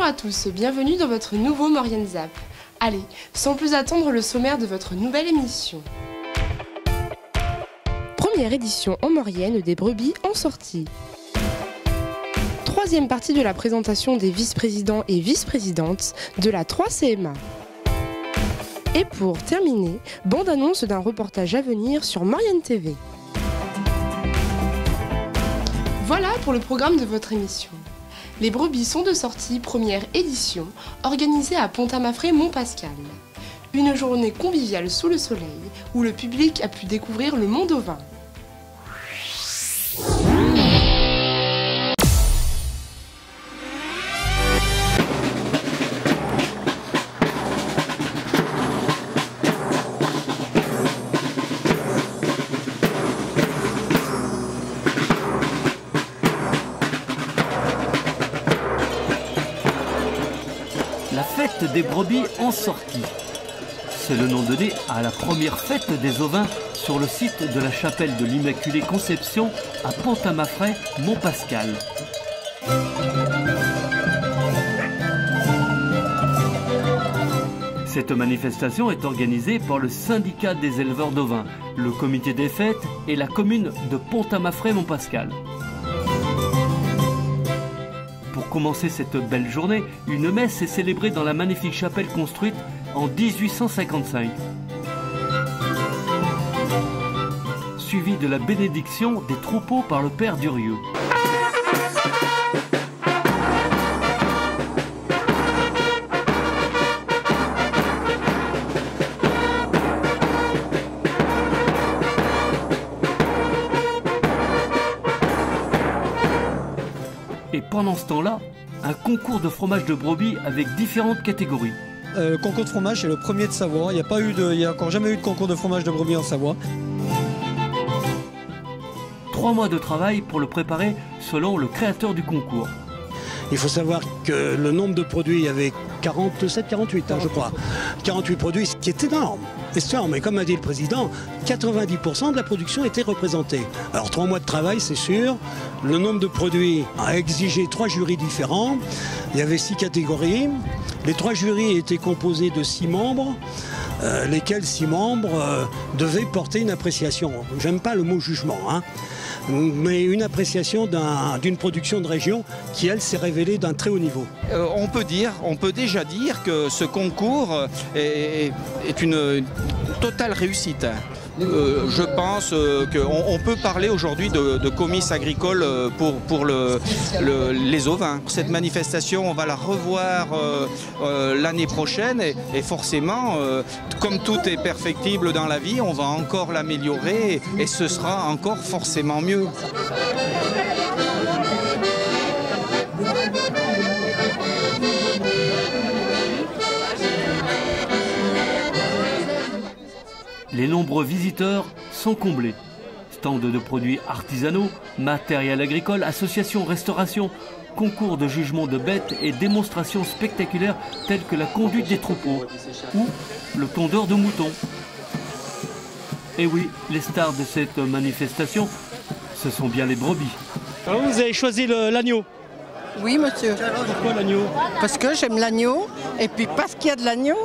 à tous, bienvenue dans votre nouveau Maurienne Zap. Allez, sans plus attendre, le sommaire de votre nouvelle émission. Première édition en Maurienne des brebis en sortie. Troisième partie de la présentation des vice-présidents et vice-présidentes de la 3CMA. Et pour terminer, bande-annonce d'un reportage à venir sur Maurienne TV. Voilà pour le programme de votre émission. Les brebis sont de sortie, première édition, organisée à Pont-à-Mafrey-Montpascal. Une journée conviviale sous le soleil, où le public a pu découvrir le monde ovin. La fête des brebis en sortie. C'est le nom donné à la première fête des ovins sur le site de la chapelle de l'Immaculée Conception à Pont-à-Mafrey, Montpascal. Cette manifestation est organisée par le syndicat des éleveurs d'ovins, le comité des fêtes et la commune de Pont-à-Mafrey, Montpascal. Pour commencer cette belle journée, une messe est célébrée dans la magnifique chapelle construite en 1855. Suivie de la bénédiction des troupeaux par le père Durieux. Et pendant ce temps-là, un concours de fromage de brebis avec différentes catégories. Le concours de fromage, c'est le premier de Savoie. Il n'y a encore jamais eu de concours de fromage de brebis en Savoie. 3 mois de travail pour le préparer selon le créateur du concours. Il faut savoir que le nombre de produits, il y avait 47, 48, je crois. 48 produits, ce qui est énorme. C'est énorme. Mais comme a dit le président, 90% de la production était représentée. Alors 3 mois de travail, c'est sûr. Le nombre de produits a exigé 3 jurys différents. Il y avait 6 catégories. Les 3 jurys étaient composés de 6 membres. Lesquels 6 membres devaient porter une appréciation. J'aime pas le mot jugement, mais une appréciation d'une production de région qui, elle, s'est révélée d'un très haut niveau. On peut déjà dire que ce concours est une totale réussite. Je pense qu'on peut parler aujourd'hui de comice agricole pour les ovins. Cette manifestation, on va la revoir l'année prochaine et forcément, comme tout est perfectible dans la vie, on va encore l'améliorer et ce sera encore forcément mieux. Les nombreux visiteurs sont comblés. Stands de produits artisanaux, matériel agricole, associations, restauration, concours de jugement de bêtes et démonstrations spectaculaires telles que la conduite des troupeaux ou le tondeur de moutons. Et oui, les stars de cette manifestation, ce sont bien les brebis. Alors vous avez choisi l'agneau. Oui, monsieur. Pourquoi l'agneau? Parce que j'aime l'agneau, et puis parce qu'il y a de l'agneau.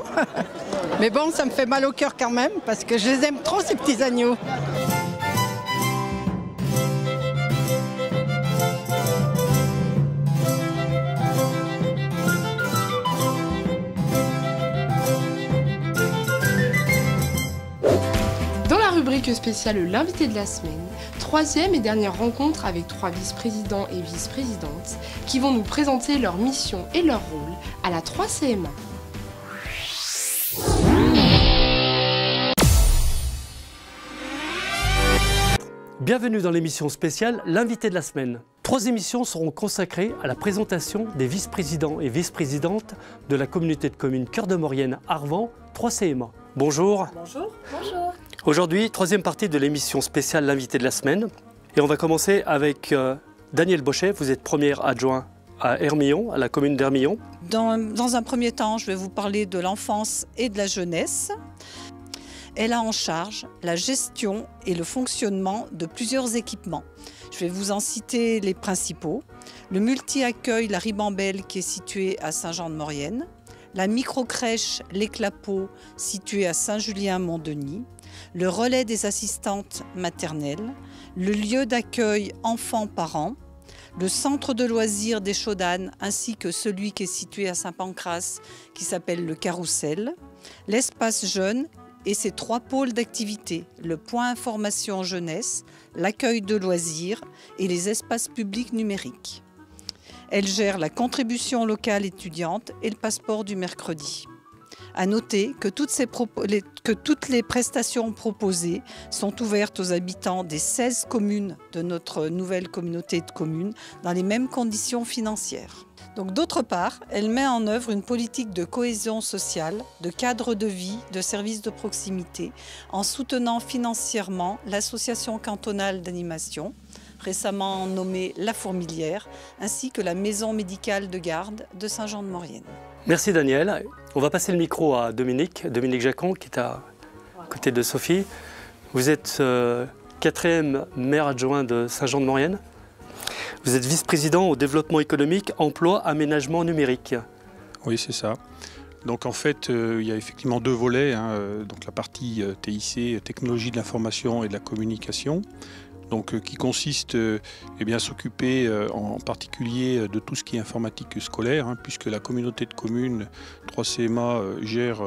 Mais bon, ça me fait mal au cœur quand même, parce que je les aime trop, ces petits agneaux. Dans la rubrique spéciale L'invité de la semaine, 3e et dernière rencontre avec 3 vice-présidents et vice-présidentes qui vont nous présenter leur mission et leur rôle à la 3CMA. Bienvenue dans l'émission spéciale L'invité de la semaine. 3 émissions seront consacrées à la présentation des vice-présidents et vice-présidentes de la communauté de communes Cœur de Maurienne Arvent 3CMA. Bonjour. Bonjour. Bonjour. Aujourd'hui, 3e partie de l'émission spéciale L'invité de la semaine. Et on va commencer avec Daniel Bochet. Vous êtes premier adjoint à Hermillon, à la commune d'Hermillon. Dans un premier temps, je vais vous parler de l'enfance et de la jeunesse. Elle a en charge la gestion et le fonctionnement de plusieurs équipements. Je vais vous en citer les principaux. Le multi-accueil La Ribambelle qui est situé à Saint-Jean-de-Maurienne, la micro-crèche Les Clapeaux située à Saint-Julien-Mont-Denis, le relais des assistantes maternelles, le lieu d'accueil enfants-parents, le centre de loisirs des Chaudanes ainsi que celui qui est situé à Saint-Pancrace qui s'appelle le Carrousel, l'espace jeune et ses 3 pôles d'activité, le point information jeunesse, l'accueil de loisirs et les espaces publics numériques. Elle gère la contribution locale étudiante et le passeport du mercredi. À noter que toutes les prestations proposées sont ouvertes aux habitants des 16 communes de notre nouvelle communauté de communes dans les mêmes conditions financières. Donc, d'autre part, elle met en œuvre une politique de cohésion sociale, de cadre de vie, de services de proximité, en soutenant financièrement l'association cantonale d'animation, récemment nommée La Fourmilière, ainsi que la maison médicale de garde de Saint-Jean-de-Maurienne. Merci Daniel. On va passer le micro à Dominique Jacon qui est à côté de Sophie. Vous êtes 4e maire adjoint de Saint-Jean-de-Maurienne. Vous êtes vice-président au développement économique, emploi, aménagement numérique. Oui, c'est ça. Donc en fait, il y a effectivement 2 volets, donc la partie TIC, technologie de l'information et de la communication. Donc, qui consiste à s'occuper en particulier de tout ce qui est informatique scolaire, puisque la communauté de communes 3CMA gère,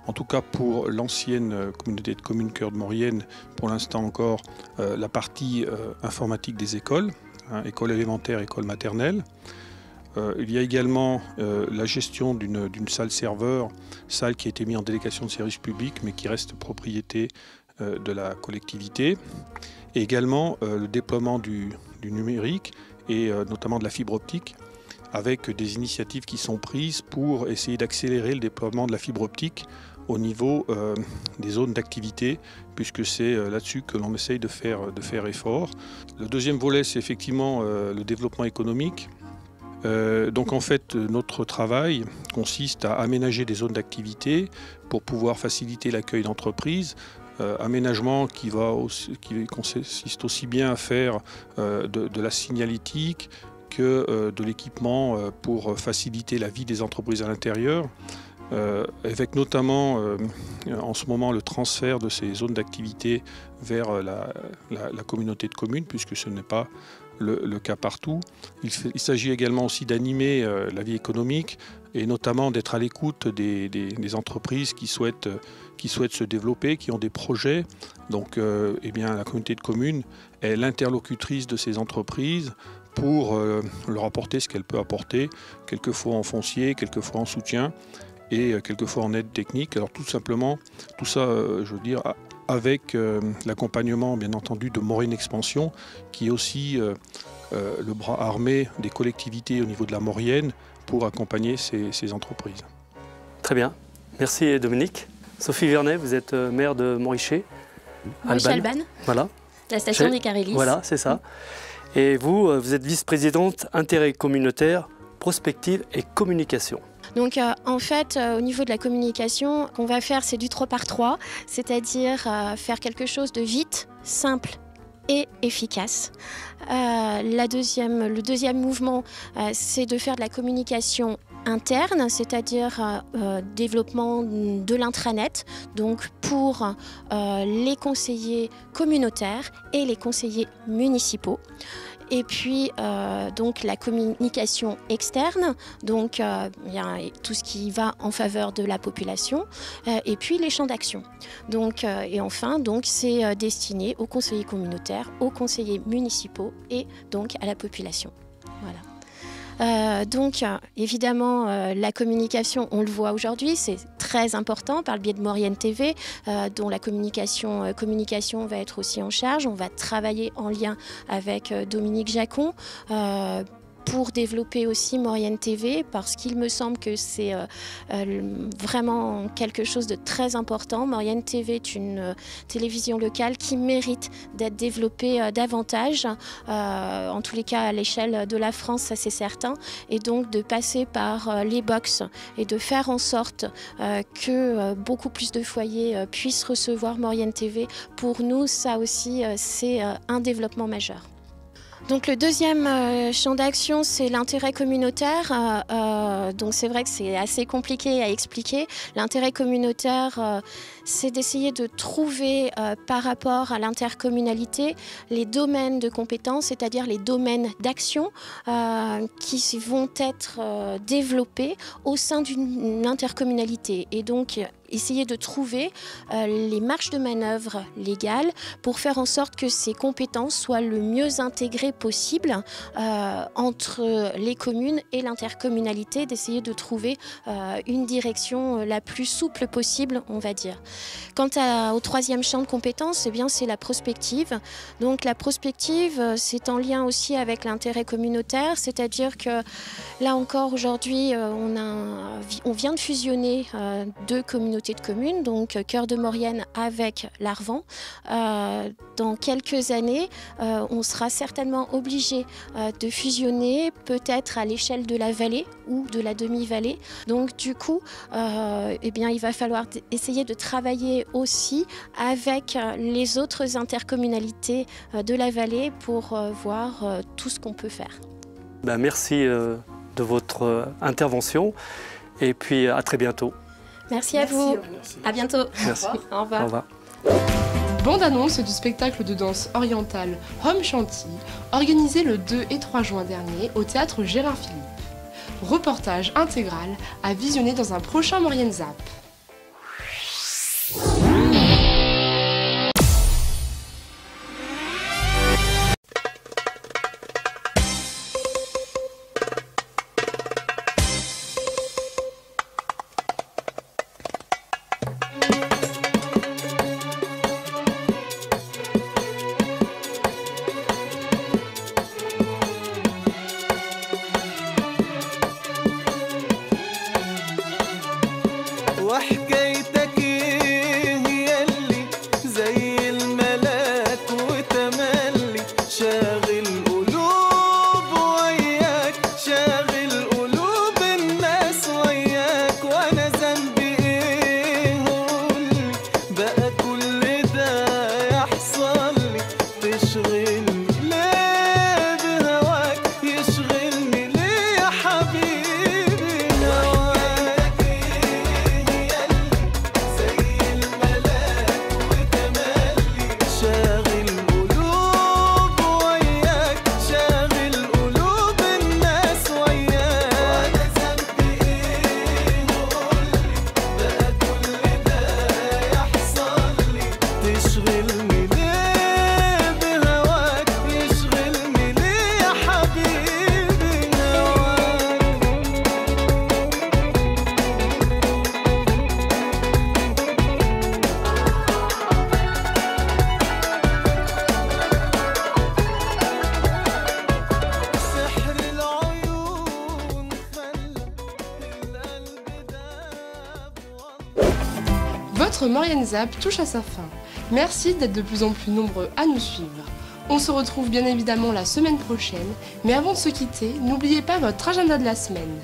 en tout cas pour l'ancienne communauté de communes Cœur de Maurienne, pour l'instant encore, la partie informatique des écoles, école élémentaire, école maternelle. Il y a également la gestion d'une salle serveur, salle qui a été mise en délégation de service public, mais qui reste propriété de la collectivité. Et également le déploiement du numérique et notamment de la fibre optique avec des initiatives qui sont prises pour essayer d'accélérer le déploiement de la fibre optique au niveau des zones d'activité puisque c'est là-dessus que l'on essaye de faire effort. Le deuxième volet, c'est effectivement le développement économique. Donc en fait, notre travail consiste à aménager des zones d'activité pour pouvoir faciliter l'accueil d'entreprises. Aménagement qui consiste aussi bien à faire de la signalétique que de l'équipement pour faciliter la vie des entreprises à l'intérieur, avec notamment en ce moment le transfert de ces zones d'activité vers la communauté de communes, puisque ce n'est pas le cas partout. Il s'agit également aussi d'animer la vie économique et notamment d'être à l'écoute des entreprises qui souhaitent se développer, qui ont des projets. Donc la communauté de communes est l'interlocutrice de ces entreprises pour leur apporter ce qu'elle peut apporter, quelquefois en foncier, quelquefois en soutien et quelquefois en aide technique. Alors tout simplement, tout ça, avec l'accompagnement bien entendu de Maurienne Expansion, qui est aussi le bras armé des collectivités au niveau de la Maurienne pour accompagner ces entreprises. Très bien, merci Dominique. Sophie Vernet, vous êtes maire de Montrichet. Alban. Voilà. La station des Carélis. Voilà, c'est ça. Et vous êtes vice-présidente intérêt communautaire, prospective et communication. Donc en fait, au niveau de la communication, qu'on va faire, c'est du 3x3, c'est-à-dire faire quelque chose de vite, simple et efficace. Le deuxième mouvement, c'est de faire de la communication interne, c'est-à-dire développement de l'intranet, donc pour les conseillers communautaires et les conseillers municipaux. Et puis donc la communication externe, donc il y a tout ce qui va en faveur de la population, et puis les champs d'action. Donc et enfin donc c'est destiné aux conseillers communautaires, aux conseillers municipaux et donc à la population. Voilà. Donc évidemment la communication, on le voit aujourd'hui, c'est très important par le biais de Maurienne TV dont la communication va être aussi en charge. On va travailler en lien avec Dominique Jacon pour développer aussi Maurienne TV, parce qu'il me semble que c'est vraiment quelque chose de très important. Maurienne TV est une télévision locale qui mérite d'être développée davantage, en tous les cas à l'échelle de la France, ça c'est certain, et donc de passer par les box et de faire en sorte que beaucoup plus de foyers puissent recevoir Maurienne TV. Pour nous, ça aussi, c'est un développement majeur. Donc le deuxième champ d'action, c'est l'intérêt communautaire. Donc c'est vrai que c'est assez compliqué à expliquer. L'intérêt communautaire, c'est d'essayer de trouver par rapport à l'intercommunalité les domaines de compétences, c'est-à-dire les domaines d'action qui vont être développés au sein d'une intercommunalité. Et donc essayer de trouver les marges de manœuvre légales pour faire en sorte que ces compétences soient le mieux intégrées possible entre les communes et l'intercommunalité, d'essayer de trouver une direction la plus souple possible, on va dire. Quant au troisième champ de compétences, eh bien, c'est la prospective. Donc la prospective, c'est en lien aussi avec l'intérêt communautaire, c'est-à-dire que là encore aujourd'hui, on vient de fusionner deux communautés de communes, donc Cœur de Maurienne avec l'Arvan. Dans quelques années, on sera certainement obligé de fusionner, peut-être à l'échelle de la vallée ou de la demi-vallée. Donc du coup, eh bien, il va falloir essayer de travailler aussi avec les autres intercommunalités de la vallée pour voir tout ce qu'on peut faire. Merci de votre intervention et puis à très bientôt. Merci à vous. Merci. À bientôt. Merci. Au revoir. Au revoir. Bande-annonce du spectacle de danse orientale Home Chanty, organisé le 2 et 3 juin dernier au théâtre Gérard Philippe. Reportage intégral à visionner dans un prochain Maurienne Zap. وحكايتك ايه ياللي زي الملاك وتملي شاغل قلوب وياك شاغل قلوب الناس وياك وانا ذنبي ايه قولي بقى كل ده يحصل لي تشغلني ليه بهواك يشغلني ليه يا حبيبي هواك Votre Maurienne Zap touche à sa fin. Merci d'être de plus en plus nombreux à nous suivre. On se retrouve bien évidemment la semaine prochaine, mais avant de se quitter, n'oubliez pas votre agenda de la semaine.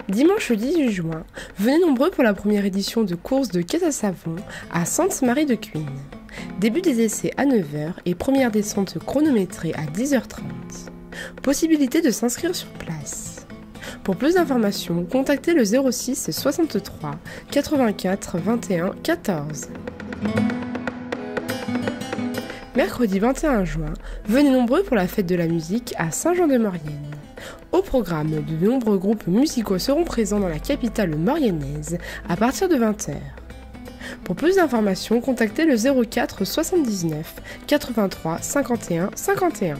Dimanche 18 juin, venez nombreux pour la première édition de course de caisse à savon à Sainte-Marie-de-Cuines. Début des essais à 9h et première descente chronométrée à 10h30. Possibilité de s'inscrire sur place. Pour plus d'informations, contactez le 06 63 84 21 14. Mercredi 21 juin, venez nombreux pour la fête de la musique à Saint-Jean-de-Maurienne. Au programme, de nombreux groupes musicaux seront présents dans la capitale mauriennaise à partir de 20h. Pour plus d'informations, contactez le 04 79 83 51 51.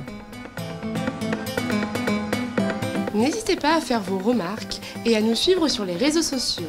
N'hésitez pas à faire vos remarques et à nous suivre sur les réseaux sociaux.